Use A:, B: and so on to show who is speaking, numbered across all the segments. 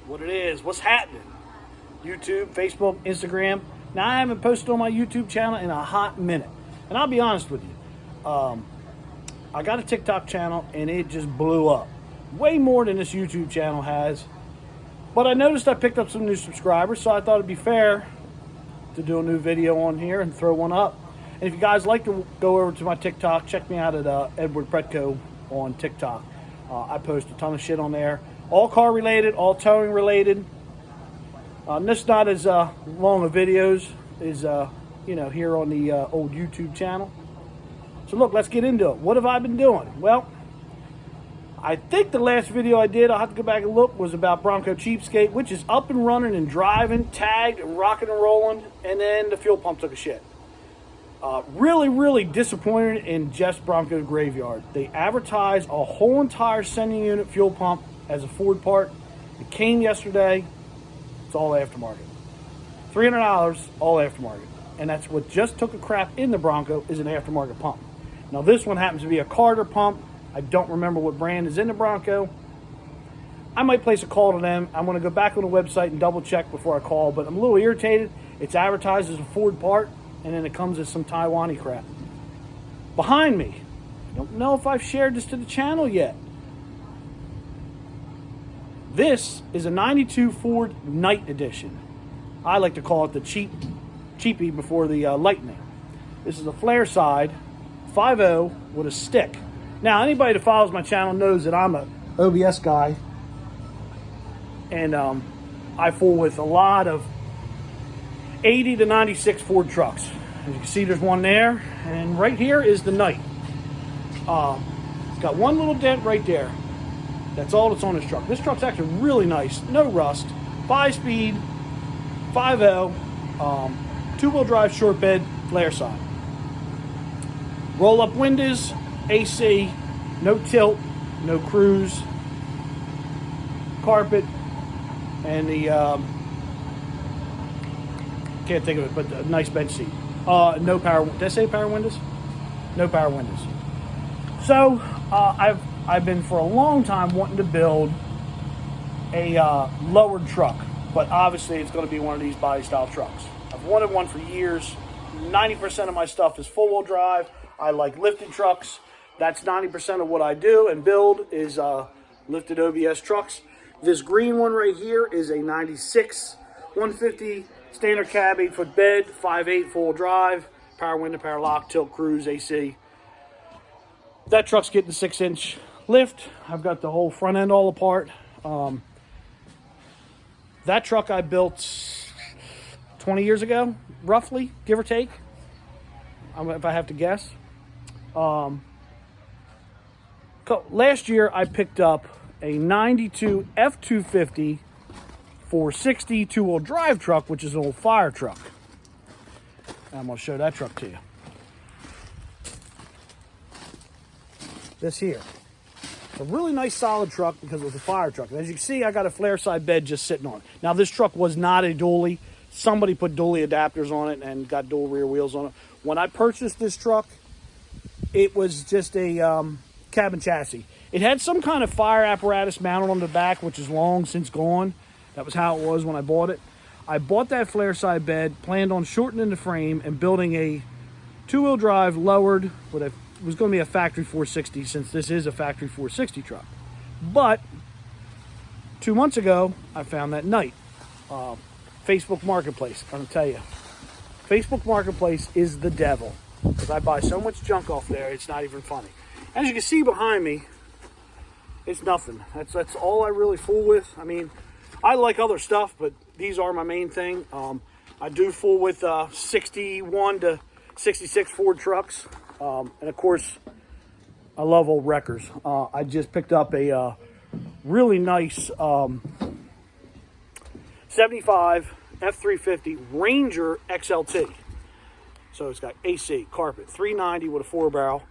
A: what it is, what's happening. YouTube, Facebook, Instagram. Now, I haven't posted on my YouTube channel in a hot minute. And I'll be honest with you. I got a TikTok channel and it just blew up. Way more than this YouTube channel has. But I noticed I picked up some new subscribers, so I thought it'd be fair to do a new video on here and throw one up. And if you guys like to go over to my TikTok, check me out at Edward Pretko on TikTok. I post a ton of shit on there. All car related, all towing related. This not as long of videos as here on the old YouTube channel. So look, let's get into it. What have I been doing? Well, I think the last video I did, I'll have to go back and look, was about Bronco Cheapskate, which is up and running and driving, tagged and rocking and rolling, and then the fuel pump took a shit. Really disappointed in Jeff's Bronco Graveyard. They advertised a whole entire sending unit fuel pump as a Ford part. It came yesterday. It's all aftermarket. $300, all aftermarket. And that's what just took a crap in the Bronco, is an aftermarket pump. Now this one happens to be a Carter pump. I don't remember what brand is in the Bronco. I might place a call to them. I'm going to go back on the website and double check before I call, but I'm a little irritated. It's advertised as a Ford part, and then it comes as some Taiwanese crap. Behind me, I don't know if I've shared this to the channel yet. This is a 92 Ford Night Edition. I like to call it the cheapie before the Lightning. This is a flare side 5.0 with a stick. Now, anybody that follows my channel knows that I'm a OBS guy, and I fool with a lot of 80 to 96 Ford trucks. As you can see, there's one there, and right here is the Night. It's got one little dent right there. That's all that's on this truck. This truck's actually really nice, no rust, 5-speed, 5.0, two-wheel drive short bed, flare side. Roll-up windows, AC, no tilt, no cruise, carpet, and the, can't think of it, but a nice bench seat. No power, did I say power windows? No power windows. So, I've been for a long time wanting to build a lowered truck, but obviously it's going to be one of these body style trucks. I've wanted one for years. 90% of my stuff is four-wheel drive. I like lifted trucks. That's 90% of what I do and build is lifted OBS trucks. This green one right here is a 96 150 standard cab, 8-foot bed, 5.8 full drive, power window, power lock, tilt, cruise, AC. That truck's getting a 6-inch lift. I've got the whole front end all apart. That truck I built 20 years ago, roughly, give or take, if I have to guess. Last year I picked up a 92 F250 460 two-wheel drive truck, which is an old fire truck. And I'm going to show that truck to you. This here. It's a really nice solid truck because it was a fire truck. And as you can see, I got a flare side bed just sitting on it. Now this truck was not a dually. Somebody put dually adapters on it and got dual rear wheels on it. When I purchased this truck, it was just a cabin chassis. It had some kind of fire apparatus mounted on the back, which is long since gone. That was how it was when I bought it. I bought that flare side bed, planned on shortening the frame and building a two-wheel drive lowered with it was going to be a factory 460, since this is a factory 460 truck. But 2 months ago, I found that Night. Facebook Marketplace. I'm going to tell you, Facebook Marketplace is the devil, because I buy so much junk off there, it's not even funny. As you can see behind me, it's nothing. That's all I really fool with. I mean, I like other stuff, but these are my main thing. I do fool with 61 to 66 Ford trucks. And of course, I love old wreckers. I just picked up a really nice 75 F350 Ranger XLT. So it's got AC, carpet, 390 with a 4-barrel.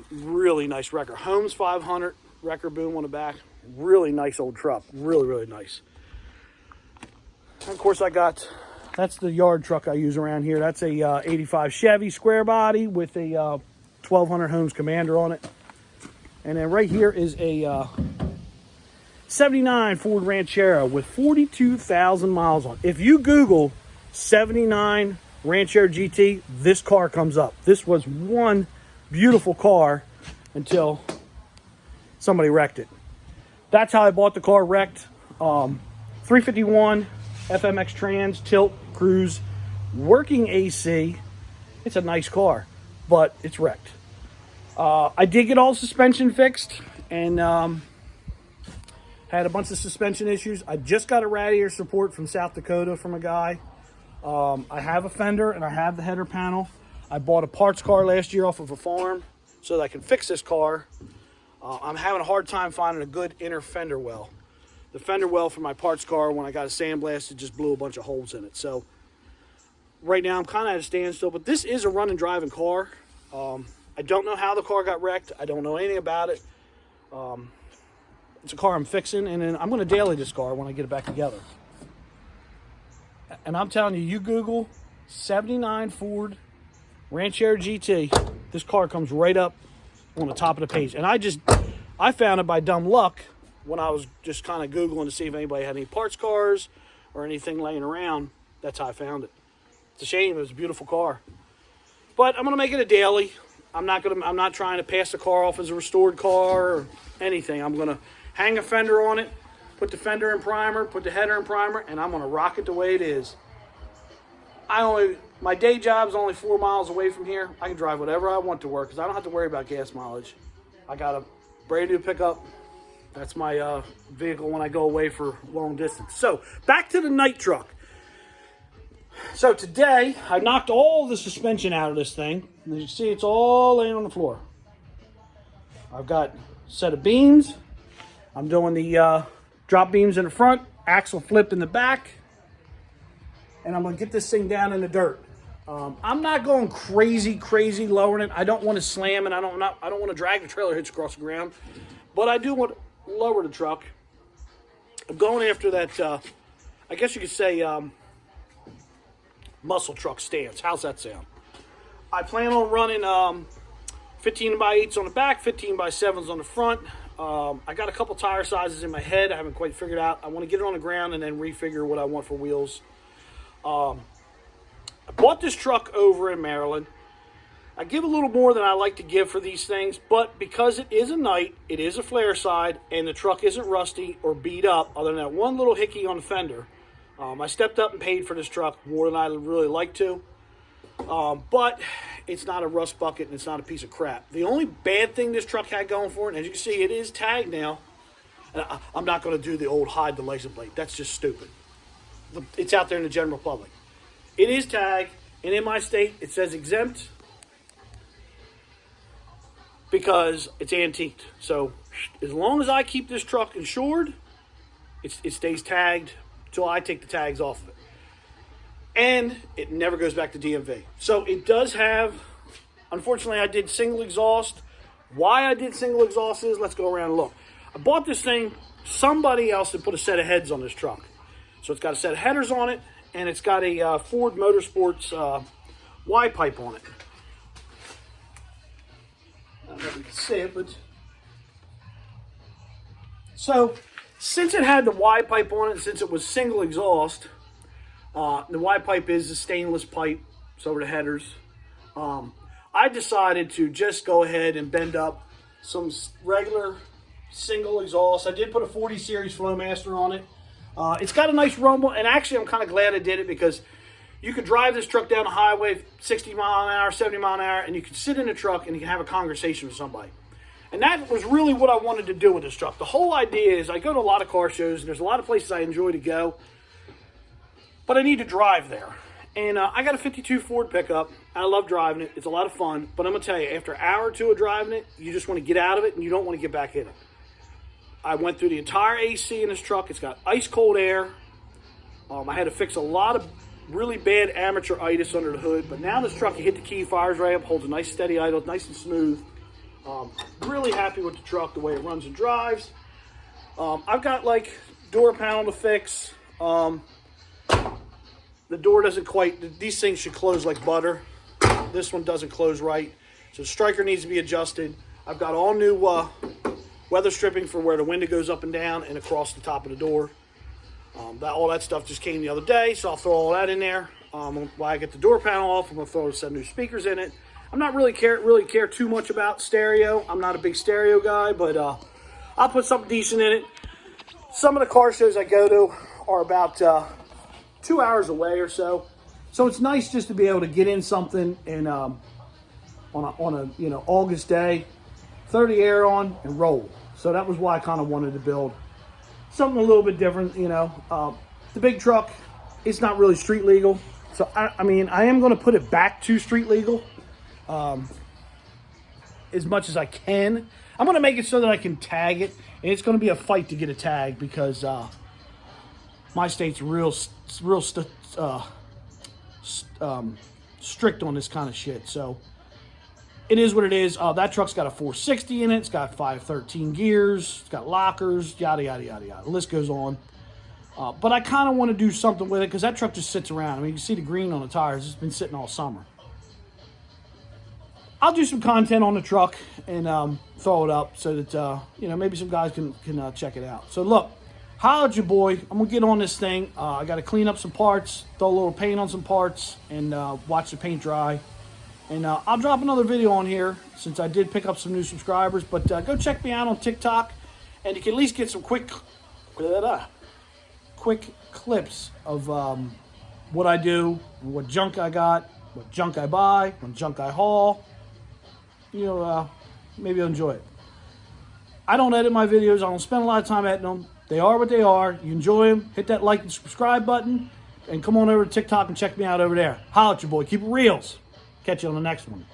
A: Really nice wrecker. Holmes 500 wrecker boom on the back. Really nice old truck. Really nice. And of course, that's the yard truck I use around here. That's a 85 Chevy square body with a 1200 Holmes Commander on it. And then right here is a '79 Ford Ranchero with 42,000 miles on. If you Google '79 Ranchero GT, this car comes up. This was one beautiful car until somebody wrecked it. That's how I bought the car, wrecked. 351 FMX Trans, tilt, cruise, working AC. It's a nice car, but it's wrecked. I did get all the suspension fixed and had a bunch of suspension issues. I just got a radiator support from South Dakota from a guy. I have a fender and I have the header panel. I bought a parts car last year off of a farm so that I can fix this car. I'm having a hard time finding a good inner fender well. The fender well for my parts car, when I got it sandblasted, just blew a bunch of holes in it. So right now I'm kind of at a standstill, but this is a run and driving car. I don't know how the car got wrecked. I don't know anything about it. It's a car I'm fixing, and then I'm going to daily this car when I get it back together. And I'm telling you, you Google '79 Ford Ranchero GT, this car comes right up on the top of the page. And I found it by dumb luck when I was just kind of Googling to see if anybody had any parts cars or anything laying around. That's how I found it. It's a shame. It was a beautiful car. But I'm going to make it a daily. I'm not trying to pass the car off as a restored car or anything. I'm going to hang a fender on it, put the fender in primer, put the header in primer, and I'm going to rock it the way it is. My day job's only 4 miles away from here. I can drive whatever I want to work because I don't have to worry about gas mileage. I got a brand new pickup. That's my vehicle when I go away for long distance. So back to the night truck. So today I knocked all the suspension out of this thing. As you can see, it's all laying on the floor. I've got a set of beams. I'm doing the drop beams in the front, axle flip in the back, and I'm going to get this thing down in the dirt. I'm not going crazy lowering it. I don't want to slam it. I don't want to drag the trailer hitch across the ground, but I do want to lower the truck. I'm going after that, I guess you could say, muscle truck stance. How's that sound? I plan on running 15 by 8s on the back, 15 by 7s on the front. I got a couple tire sizes in my head. I haven't quite figured out. I want to get it on the ground and then refigure what I want for wheels. I bought this truck over in Maryland. I give a little more than I like to give for these things, but because it is a night, it is a flare side, and the truck isn't rusty or beat up other than that one little hickey on the fender. I stepped up and paid for this truck more than I really like to. But it's not a rust bucket and it's not a piece of crap. The only bad thing this truck had going for it, and as you can see, it is tagged now. And I'm not going to do the old hide the license plate. That's just stupid. It's out there in the general public. It is tagged, and in my state, it says exempt because it's antiqued. So as long as I keep this truck insured, it stays tagged until I take the tags off of it. And it never goes back to DMV. So it does have, unfortunately, I did single exhaust. Why I did single exhaust is, let's go around and look. I bought this thing, somebody else had put a set of heads on this truck. So it's got a set of headers on it, and it's got a Ford Motorsports Y pipe on it. I don't know if you can see it, but... So, since it had the Y pipe on it, and since it was single exhaust, the Y pipe is a stainless pipe, so are the headers. I decided to just go ahead and bend up some regular single exhaust. I did put a 40 series Flowmaster on it. It's got a nice rumble, and actually I'm kind of glad I did it because you could drive this truck down the highway 60 mile an hour, 70 mile an hour, and you can sit in the truck and you can have a conversation with somebody. And that was really what I wanted to do with this truck. The whole idea is I go to a lot of car shows, and there's a lot of places I enjoy to go, but I need to drive there. And I got a 52 Ford pickup, and I love driving it. It's a lot of fun, but I'm going to tell you, after an hour or two of driving it, you just want to get out of it, and you don't want to get back in it. I went through the entire AC in this truck. It's got ice cold air. I had to fix a lot of really bad amateur-itis under the hood, but now this truck, you hit the key, fires right up, holds a nice steady idle, nice and smooth. Really happy with the truck, the way it runs and drives. I've got like door panel to fix. The door doesn't quite, these things should close like butter. This one doesn't close right. So the striker needs to be adjusted. I've got all new weather stripping for where the window goes up and down and across the top of the door. All that stuff just came the other day, so I'll throw all that in there. While I get the door panel off, I'm going to throw some new speakers in it. I'm not really care too much about stereo. I'm not a big stereo guy, but I'll put something decent in it. Some of the car shows I go to are about 2 hours away or so. So it's nice just to be able to get in something and on a August day, 30 air on and roll. So that was why I kind of wanted to build something a little bit different. The big truck, it's not really street legal. So I mean, I am going to put it back to street legal as much as I can. I'm going to make it so that I can tag it, and it's going to be a fight to get a tag because my state's real strict on this kind of shit. So it is what it is. That truck's got a 460 in it. It's got 513 gears. It's got lockers, yada, yada, yada, yada. The list goes on. But I kind of want to do something with it because that truck just sits around. I mean, you can see the green on the tires. It's been sitting all summer. I'll do some content on the truck and throw it up so that, maybe some guys can check it out. So, look, holla at your boy. I'm going to get on this thing. I got to clean up some parts, throw a little paint on some parts, and watch the paint dry. And I'll drop another video on here since I did pick up some new subscribers. But go check me out on TikTok, and you can at least get some quick clips of what I do, and what junk I got, what junk I buy, what junk I haul. Maybe you'll enjoy it. I don't edit my videos. I don't spend a lot of time editing them. They are what they are. You enjoy them, hit that like and subscribe button, and come on over to TikTok and check me out over there. Holla at your boy. Keep it reals. Catch you on the next one.